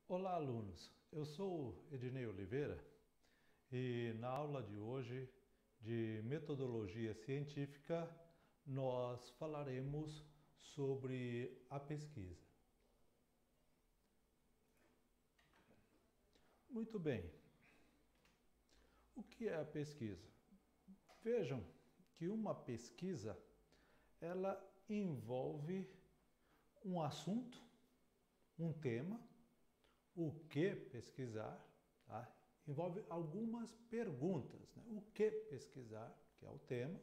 Olá, alunos. Eu sou Ednei Oliveira e na aula de hoje de metodologia científica nós falaremos sobre a pesquisa. Muito bem. O que é a pesquisa? Vejam que uma pesquisa ela envolve um assunto, um tema, o que pesquisar, tá? Envolve algumas perguntas, né? O que pesquisar, que é o tema,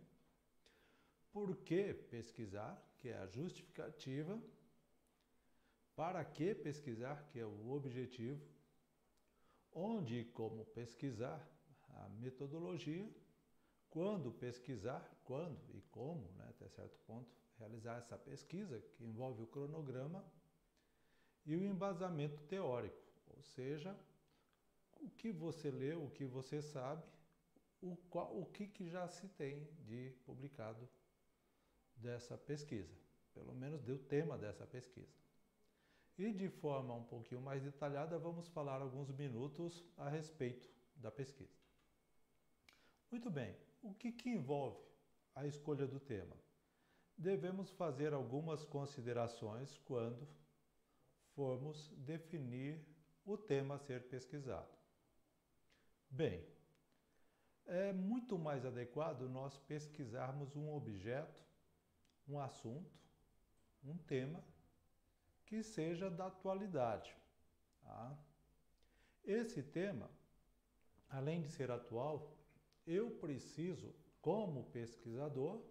por que pesquisar, que é a justificativa, para que pesquisar, que é o objetivo, onde e como pesquisar, a metodologia, quando pesquisar, quando e como, né, até certo ponto, realizar essa pesquisa, que envolve o cronograma, e o embasamento teórico, ou seja, o que você leu, o que você sabe, o que já se tem de publicado dessa pesquisa, pelo menos do tema dessa pesquisa. E de forma um pouquinho mais detalhada, vamos falar alguns minutos a respeito da pesquisa. Muito bem, o que envolve a escolha do tema? Devemos fazer algumas considerações quando formos definir o tema a ser pesquisado. Bem, é muito mais adequado nós pesquisarmos um objeto, um assunto, um tema que seja da atualidade. Tá? Esse tema, além de ser atual, eu preciso, como pesquisador,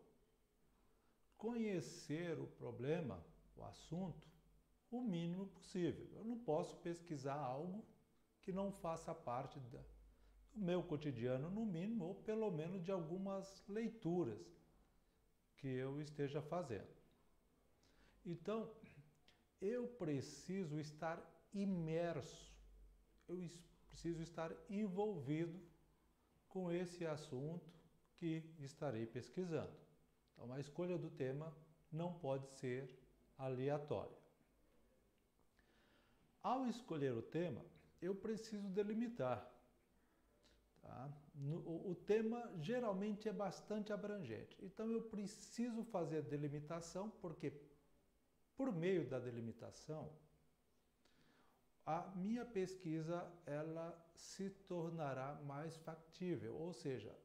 conhecer o problema, o assunto, o mínimo possível. Eu não posso pesquisar algo que não faça parte do meu cotidiano, no mínimo, ou pelo menos de algumas leituras que eu esteja fazendo. Então, eu preciso estar imerso, eu preciso estar envolvido com esse assunto que estarei pesquisando. Então, a escolha do tema não pode ser aleatória. Ao escolher o tema, eu preciso delimitar. Tá? O tema geralmente é bastante abrangente, então eu preciso fazer a delimitação, porque por meio da delimitação, a minha pesquisa ela se tornará mais factível, ou seja,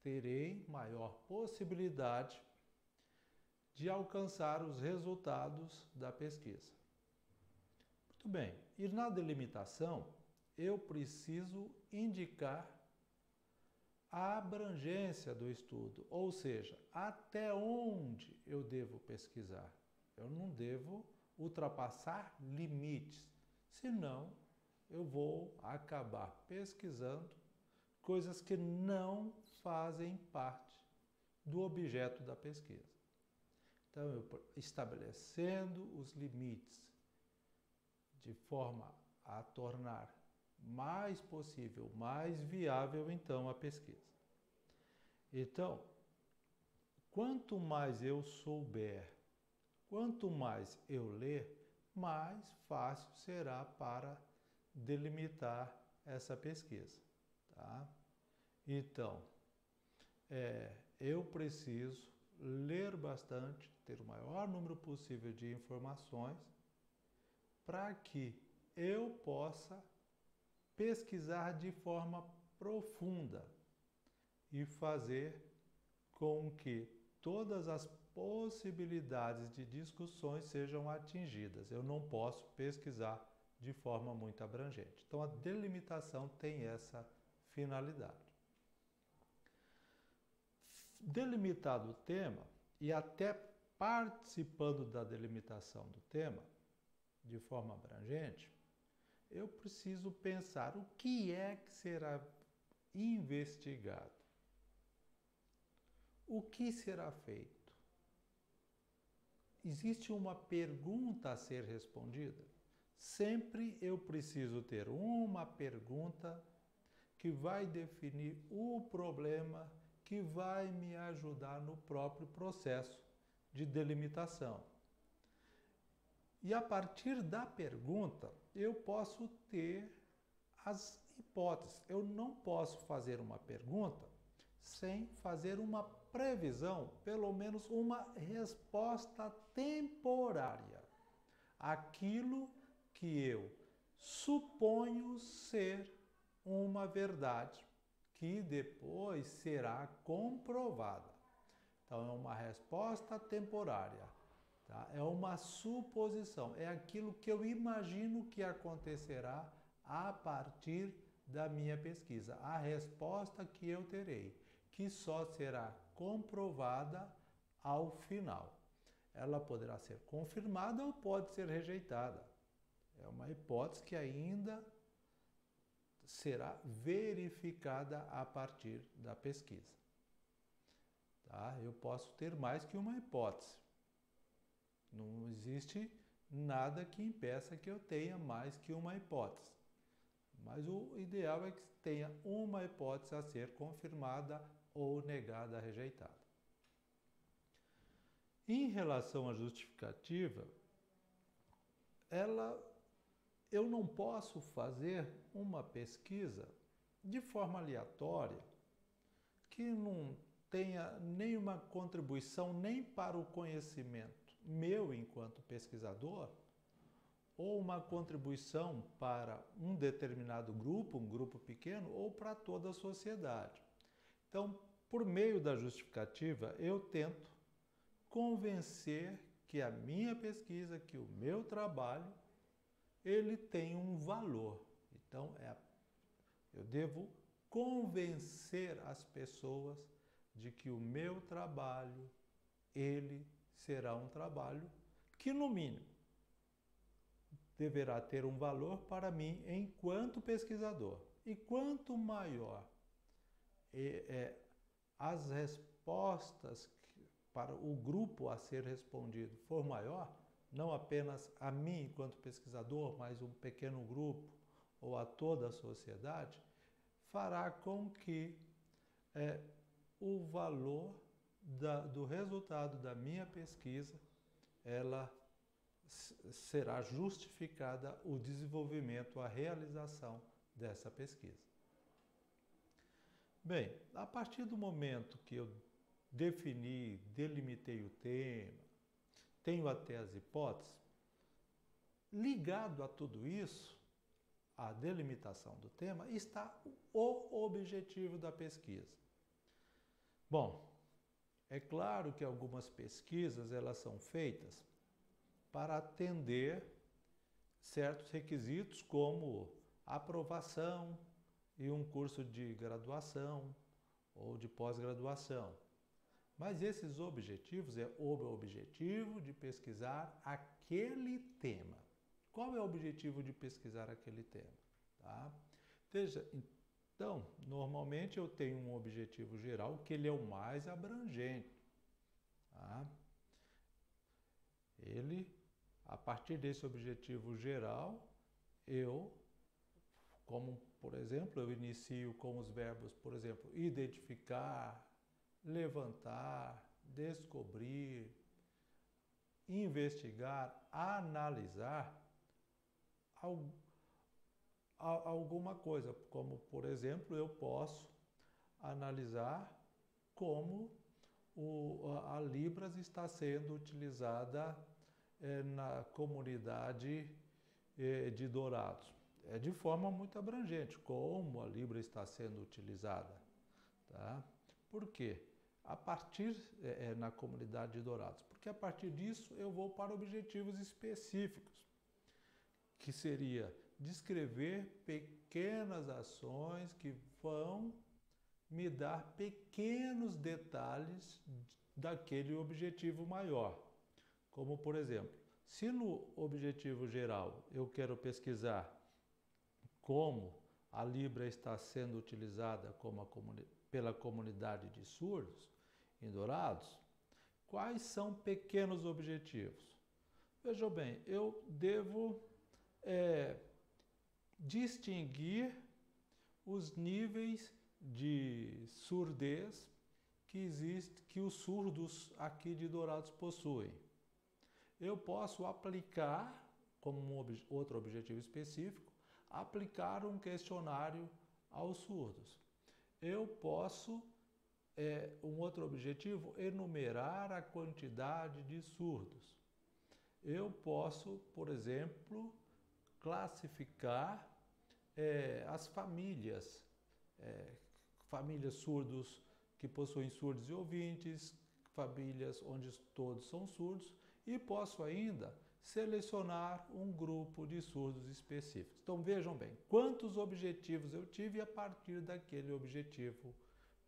terei maior possibilidade de alcançar os resultados da pesquisa. Muito bem, e na delimitação eu preciso indicar a abrangência do estudo, ou seja, até onde eu devo pesquisar. Eu não devo ultrapassar limites, senão eu vou acabar pesquisando coisas que não fazem parte do objeto da pesquisa. Então, eu estabelecendo os limites de forma a tornar mais possível, mais viável, então, a pesquisa. Então, quanto mais eu souber, quanto mais eu ler, mais fácil será para delimitar essa pesquisa. Tá? Então, eu preciso ler bastante, ter o maior número possível de informações, para que eu possa pesquisar de forma profunda e fazer com que todas as possibilidades de discussões sejam atingidas. Eu não posso pesquisar de forma muito abrangente. Então, a delimitação tem essa finalidade. Delimitado o tema, e até participando da delimitação do tema, de forma abrangente, eu preciso pensar o que é que será investigado. O que será feito? Existe uma pergunta a ser respondida? Sempre eu preciso ter uma pergunta que vai definir o problema, que vai me ajudar no próprio processo de delimitação. E a partir da pergunta, eu posso ter as hipóteses. Eu não posso fazer uma pergunta sem fazer uma previsão, pelo menos uma resposta temporária. Aquilo que eu suponho ser uma verdade, que depois será comprovada. Então, é uma resposta temporária. Tá? É uma suposição, é aquilo que eu imagino que acontecerá a partir da minha pesquisa, a resposta que eu terei, que só será comprovada ao final. Ela poderá ser confirmada ou pode ser rejeitada. É uma hipótese que ainda será verificada a partir da pesquisa. Tá? Eu posso ter mais que uma hipótese. Não existe nada que impeça que eu tenha mais que uma hipótese. Mas o ideal é que tenha uma hipótese a ser confirmada ou negada, rejeitada. Em relação à justificativa, eu não posso fazer uma pesquisa de forma aleatória que não tenha nenhuma contribuição nem para o conhecimento meu enquanto pesquisador, ou uma contribuição para um determinado grupo, um grupo pequeno, ou para toda a sociedade. Então, por meio da justificativa, eu tento convencer que a minha pesquisa, que o meu trabalho, ele tem um valor. Então, eu devo convencer as pessoas de que o meu trabalho, ele será um trabalho que, no mínimo, deverá ter um valor para mim enquanto pesquisador. E quanto maior as respostas para o grupo a ser respondido for maior, não apenas a mim enquanto pesquisador, mas um pequeno grupo ou a toda a sociedade, fará com que o valor do resultado da minha pesquisa, ela será justificada o desenvolvimento, a realização dessa pesquisa. Bem, a partir do momento que eu defini, delimitei o tema, tenho até as hipóteses, ligado a tudo isso, a delimitação do tema, está o objetivo da pesquisa. Bom, é claro que algumas pesquisas elas são feitas para atender certos requisitos como aprovação em um curso de graduação ou de pós-graduação. Mas esses objetivos é o objetivo de pesquisar aquele tema. Qual é o objetivo de pesquisar aquele tema? Tá? Então, normalmente eu tenho um objetivo geral que ele é o mais abrangente. Tá? A partir desse objetivo geral, por exemplo, eu inicio com os verbos, por exemplo, identificar, levantar, descobrir, investigar, analisar alguma coisa, como, por exemplo, eu posso analisar como a Libras está sendo utilizada na comunidade de Dourados. É de forma muito abrangente, como a Libra está sendo utilizada. Tá? Por quê? Na comunidade de Dourados. Porque a partir disso eu vou para objetivos específicos, que seria descrever pequenas ações que vão me dar pequenos detalhes daquele objetivo maior. Como, por exemplo, se no objetivo geral eu quero pesquisar como a Libra está sendo utilizada pela comunidade de surdos em Dourados, quais são pequenos objetivos? Vejam bem, eu devo distinguir os níveis de surdez que os surdos aqui de Dourados possuem. eu posso aplicar, como outro objetivo específico, aplicar um questionário aos surdos. Eu posso, um outro objetivo, enumerar a quantidade de surdos. Eu posso, por exemplo, classificar as famílias, famílias surdos que possuem surdos e ouvintes, famílias onde todos são surdos, e posso ainda selecionar um grupo de surdos específicos. Então vejam bem, quantos objetivos eu tive a partir daquele objetivo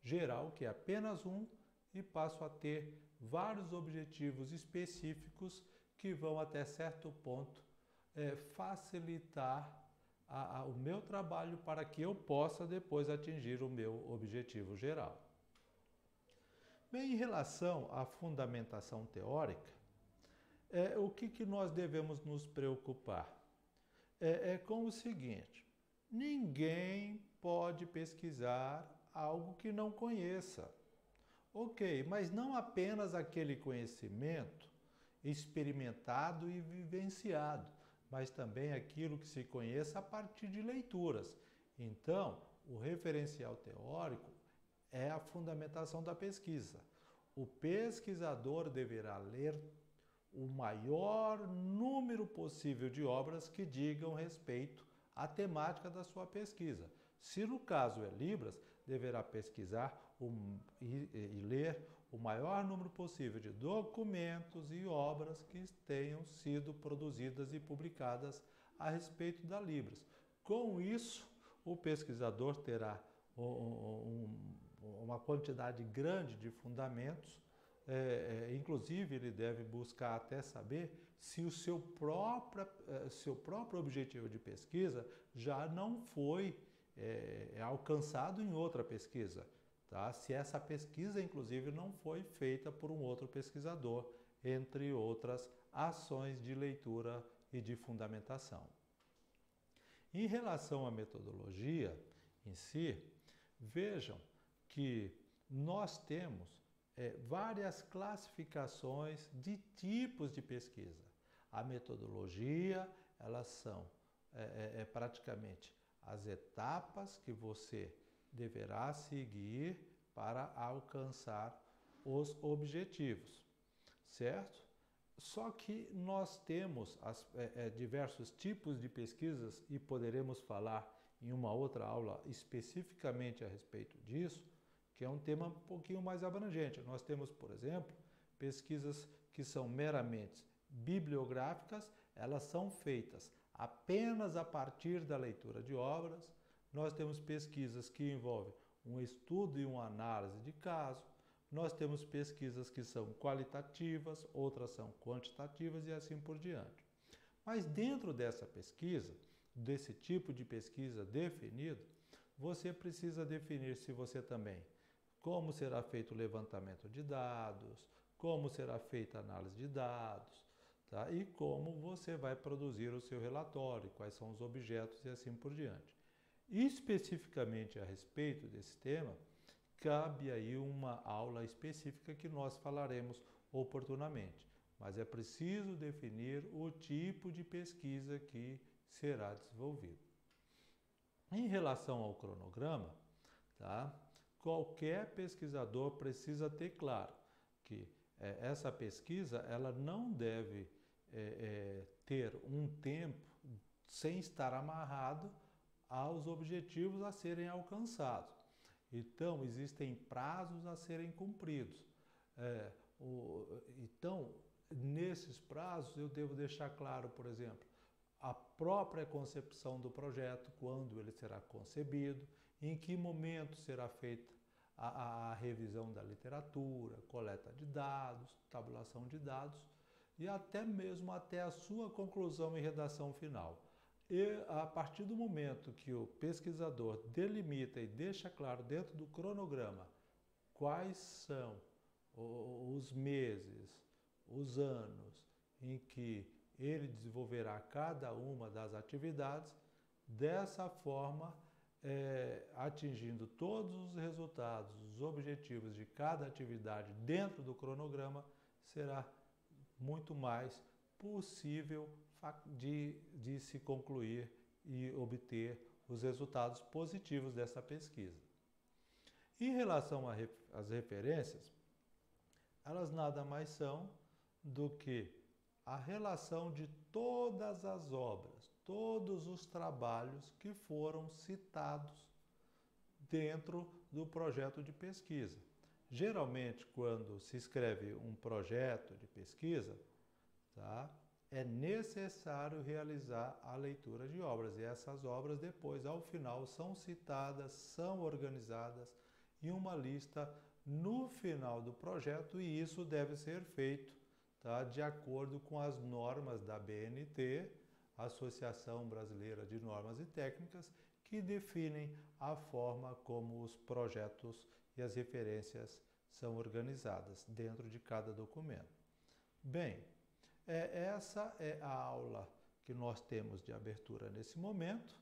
geral, que é apenas um, e passo a ter vários objetivos específicos que vão até certo ponto facilitar o meu trabalho para que eu possa depois atingir o meu objetivo geral. Bem, em relação à fundamentação teórica, o que nós devemos nos preocupar? É com o seguinte: ninguém pode pesquisar algo que não conheça. Ok, mas não apenas aquele conhecimento experimentado e vivenciado, mas também aquilo que se conheça a partir de leituras. Então, o referencial teórico é a fundamentação da pesquisa. O pesquisador deverá ler o maior número possível de obras que digam respeito à temática da sua pesquisa. Se no caso é Libras, deverá pesquisar e ler o maior número possível de documentos e obras que tenham sido produzidas e publicadas a respeito da Libras. Com isso, o pesquisador terá uma quantidade grande de fundamentos, inclusive ele deve buscar até saber se o seu próprio objetivo de pesquisa já não foi alcançado em outra pesquisa. Tá? Se essa pesquisa, inclusive, não foi feita por um outro pesquisador, entre outras ações de leitura e de fundamentação. Em relação à metodologia em si, vejam que nós temos várias classificações de tipos de pesquisa. A metodologia, elas são praticamente as etapas que você deverá seguir para alcançar os objetivos, certo? Só que nós temos diversos tipos de pesquisas e poderemos falar em uma outra aula especificamente a respeito disso, que é um tema um pouquinho mais abrangente. Nós temos, por exemplo, pesquisas que são meramente bibliográficas, elas são feitas apenas a partir da leitura de obras. Nós temos pesquisas que envolvem um estudo e uma análise de caso. Nós temos pesquisas que são qualitativas, outras são quantitativas e assim por diante. Mas dentro dessa pesquisa, desse tipo de pesquisa definido, você precisa definir se você também como será feito o levantamento de dados, como será feita a análise de dados, tá? E como você vai produzir o seu relatório, quais são os objetos e assim por diante. Especificamente a respeito desse tema, cabe aí uma aula específica que nós falaremos oportunamente, mas é preciso definir o tipo de pesquisa que será desenvolvido. Em relação ao cronograma, tá? Qualquer pesquisador precisa ter claro que essa pesquisa ela não deve ter um tempo sem estar amarrado aos objetivos a serem alcançados. Então, existem prazos a serem cumpridos. Então, nesses prazos, eu devo deixar claro, por exemplo, a própria concepção do projeto, quando ele será concebido, em que momento será feita a revisão da literatura, coleta de dados, tabulação de dados e até mesmo até a sua conclusão e redação final. E a partir do momento que o pesquisador delimita e deixa claro dentro do cronograma quais são os meses, os anos em que ele desenvolverá cada uma das atividades, dessa forma, atingindo todos os resultados, os objetivos de cada atividade dentro do cronograma, será muito mais possível de se concluir e obter os resultados positivos dessa pesquisa. Em relação às referências, elas nada mais são do que a relação de todas as obras, todos os trabalhos que foram citados dentro do projeto de pesquisa. Geralmente, quando se escreve um projeto de pesquisa, tá, é necessário realizar a leitura de obras. E essas obras, depois, ao final, são citadas, são organizadas em uma lista no final do projeto, e isso deve ser feito, tá, de acordo com as normas da BNT, Associação Brasileira de Normas e Técnicas, que definem a forma como os projetos e as referências são organizadas dentro de cada documento. Bem, essa é a aula que nós temos de abertura nesse momento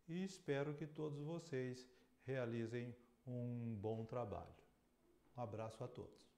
e espero que todos vocês realizem um bom trabalho. Um abraço a todos.